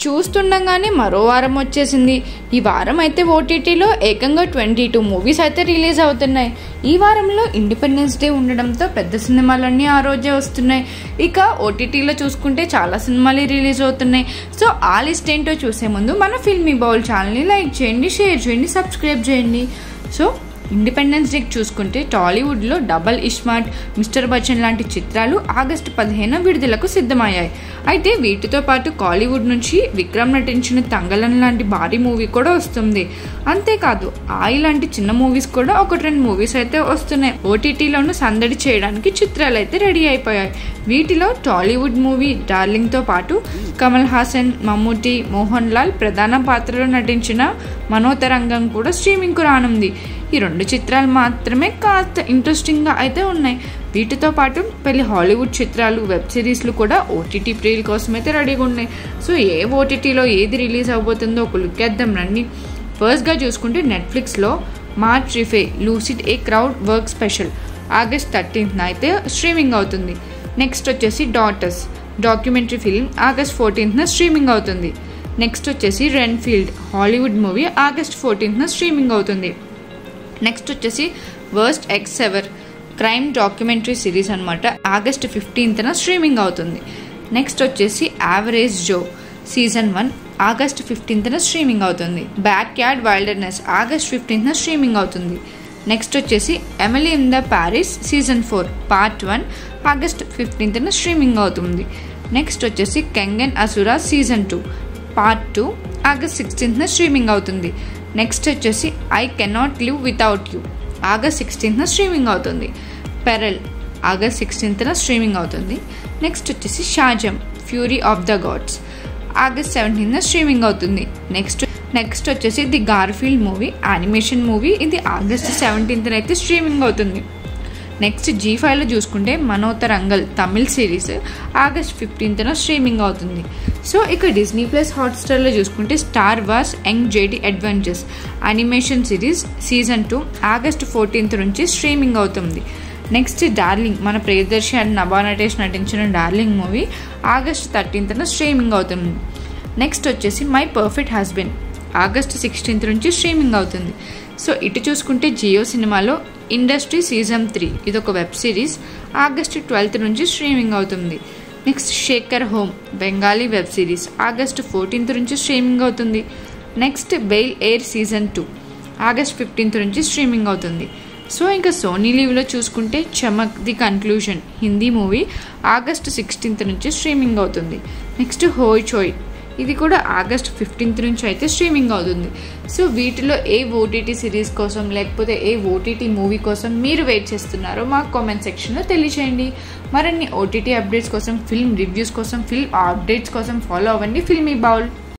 చూస్తుండగానే మరో వారం వచ్చేసింది. ఈ వారం అయితే ఓటీటీలో ఏకంగా 22 మూవీస్ అయితే రిలీజ్ అవుతున్నాయి. ఈ వారంలో ఇండిపెండెన్స్ డే ఉండడంతో పెద్ద సినిమాలన్నీ ఆ రోజే వస్తున్నాయి. ఇక ఓటీటీలో చూసుకుంటే చాలా సినిమాలు రిలీజ్ అవుతున్నాయి. సో ఆ లిస్ట్ ఏంటో చూసే ముందు మన ఫిల్మీ బౌల్ ఛానల్ని లైక్ చేయండి, షేర్ చేయండి, సబ్స్క్రైబ్ చేయండి. సో ఇండిపెండెన్స్ డేకి చూసుకుంటే టాలీవుడ్లో డబల్ ఇస్మార్ట్, మిస్టర్ బచ్చన్ లాంటి చిత్రాలు ఆగస్టు 15 విడుదలకు సిద్ధమయ్యాయి. అయితే వీటితో పాటు కాలీవుడ్ నుంచి విక్రమ్ నటించిన తంగలన్ లాంటి భారీ మూవీ కూడా వస్తుంది. అంతేకాదు ఆయి లాంటి చిన్న మూవీస్ కూడా 1-2 మూవీస్ అయితే వస్తున్నాయి. ఓటీటీలోనూ సందడి చేయడానికి చిత్రాలు అయితే రెడీ అయిపోయాయి. వీటిలో టాలీవుడ్ మూవీ డార్లింగ్తో పాటు కమల్ హాసన్, మమ్ముటి, మోహన్ లాల్ ప్రధాన పాత్రలో నటించిన మనోతరంగం కూడా స్ట్రీమింగ్కు రానుంది. ఈ 2 చిత్రాలు మాత్రమే కాస్త ఇంట్రెస్టింగ్గా అయితే ఉన్నాయి. వీటితో పాటు పెళ్లి హాలీవుడ్ చిత్రాలు, వెబ్ సిరీస్లు కూడా ఓటీటీ ప్రియుల కోసం అయితే రెడీగా ఉన్నాయి. సో ఏ ఓటీటీలో ఏది రిలీజ్ అవబోతుందో ఒక లుక్ వేద్దాం రండి. ఫస్ట్గా చూసుకుంటే నెట్ఫ్లిక్స్లో March Rife Lucid a crowd work special August 13 అయితే స్ట్రీమింగ్ అవుతుంది. నెక్స్ట్ వచ్చేసి Daughters documentary film August 14 streaming అవుతుంది. నెక్స్ట్ వచ్చేసి Renfield Hollywood movie August 14 streaming అవుతుంది. నెక్స్ట్ వచ్చేసి worst ex ever crime documentary series అనమాట, ఆగస్ట్ 15 స్ట్రీమింగ్ అవుతుంది. నెక్స్ట్ వచ్చేసి average Joe season 1 August 15 streaming అవుతుంది. Backyard wilderness August 15 streaming అవుతుంది. Next వచ్చేసి Emily in the Paris season 4 part 1 August 15 streaming అవుతుంది. Next వచ్చేసి Kengan Ashura season 2 part 2 August 16 streaming అవుతుంది. Next వచ్చేసి I cannot live without you August 16 streaming అవుతుంది. Pearl August 16 streaming అవుతుంది. Next వచ్చేసి Shazam Fury of the Gods August 17 streaming అవుతుంది. Next వచ్చేసి the Garfield movie animation movie, ఇది August 17 అయితే streaming అవుతుంది. నెక్స్ట్ G5లో చూసుకుంటే Manorathangal Tamil series August 15 streaming అవుతుంది. సో ఇక డిస్నీ ప్లస్ హాట్స్టార్లో చూసుకుంటే star wars young JD adventures animation series season 2 August 14 నుంచి స్ట్రీమింగ్ అవుతుంది. నెక్స్ట్ డార్లింగ్ మన ప్రియదర్శి అండ్ నభా నటేష్ నటించిన డార్లింగ్ మూవీ ఆగస్ట్ 13 స్ట్రీమింగ్ అవుతుంది. నెక్స్ట్ వచ్చేసి మై పర్ఫెక్ట్ హస్బెండ్ ఆగస్ట్ 16 నుంచి స్ట్రీమింగ్ అవుతుంది. సో ఇటు చూసుకుంటే జియో సినిమాలో ఇండస్ట్రీ సీజన్ 3 ఇదొక వెబ్ సిరీస్ ఆగస్ట్ 12 నుంచి స్ట్రీమింగ్ అవుతుంది. Next Shekhar home Bengali web series August 14 నుంచి స్ట్రీమింగ్ అవుతుంది. Next Bel Air season 2 August 15 నుంచి స్ట్రీమింగ్ అవుతుంది. సో ఇంకా సోనీ లీవ్లో చూసుకుంటే Chamak the conclusion Hindi movie August 16 నుంచి స్ట్రీమింగ్ అవుతుంది. నెక్స్ట్ హోయ్ చోయ్ ఇది కూడా ఆగస్ట్ 15 నుంచి అయితే స్ట్రీమింగ్ అవుతుంది. సో వీటిలో ఏ ఓటీటీ సిరీస్ కోసం లేకపోతే ఏ ఓటీటీ మూవీ కోసం మీరు వెయిట్ చేస్తున్నారో మాకు కామెంట్ సెక్షన్లో తెలియచేయండి. మరిన్ని ఓటీటీ అప్డేట్స్ కోసం, ఫిల్మ్ రివ్యూస్ కోసం, ఫిల్మ్ అప్డేట్స్ కోసం ఫాలో అవ్వండి ఫిల్మీ బౌల్.